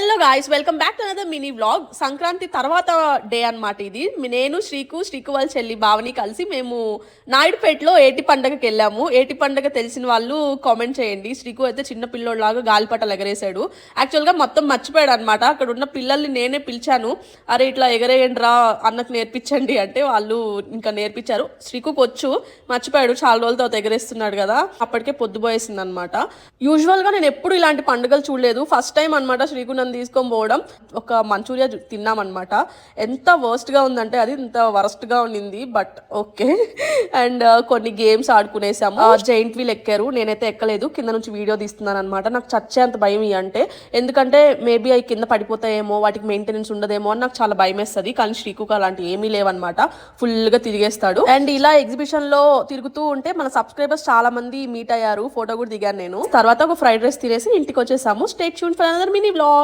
Hello guys, welcome back to another mini vlog. Sankranti తర్వాత day అన్నమాట ఇది. నేను శ్రీకు వాళ్ళ చెల్లి భావని కలిసి మేము నాయుడుపేటలో ఏటి పండగకి వెళ్ళాము. ఏటి పండగ తెలిసిన వాళ్ళు కామెంట్ చేయండి. శ్రీకు అయితే చిన్న పిల్లోడ్లాగా గాలిపటాలు ఎగరేసాడు. యాక్చువల్గా మొత్తం మర్చిపోయాడు అనమాట. అక్కడ ఉన్న పిల్లల్ని నేనే పిలిచాను, అరే ఇట్లా ఎగరేయండి రా అన్నకు నేర్పించండి అంటే వాళ్ళు ఇంకా నేర్పించారు. శ్రీకు వచ్చు, మర్చిపోయాడు, చాలా రోజుల తర్వాత ఎగరేస్తున్నాడు కదా, అప్పటికే పొద్దుపోయేసింది అనమాట. యూజువల్గా నేను ఎప్పుడు ఇలాంటి పండుగలు చూడలేదు, ఫస్ట్ టైం అనమాట శ్రీకు నన్ను తీసుకొని పోవడం. ఒక మంచూరియా తిన్నామన్నమాట. ఎంత వర్స్ట్గా ఉందంటే అది ఇంత వరస్ట్గా ఉండింది, బట్ ఓకే. అండ్ కొన్ని గేమ్స్ ఆడుకునేసాము. జైంట్ వీల్ ఎక్కారు, నేనైతే ఎక్కలేదు, కింద నుంచి వీడియో తీస్తున్నాను అనమాట. నాకు చచ్చేంత భయం అంటే, ఎందుకంటే మేబీ అవి కింద పడిపోతాయేమో, వాటికి మెయింటెనెన్స్ ఉండదేమో అని నాకు చాలా భయం వేస్తుంది. కానీ శ్రీకుకు అలాంటి ఏమీ లేవన్నమాట, ఫుల్గా తిరిగేస్తాడు. అండ్ ఇలా ఎగ్జిబిషన్ లో తిరుగుతూ ఉంటే మన సబ్స్క్రైబర్స్ చాలా మంది మీట్ అయ్యారు, ఫోటో కూడా దిగాను నేను. తర్వాత ఒక ఫ్రైడ్ రైస్ తినేసి ఇంటికి వచ్చేసాము. Stay tuned for another mini vlog.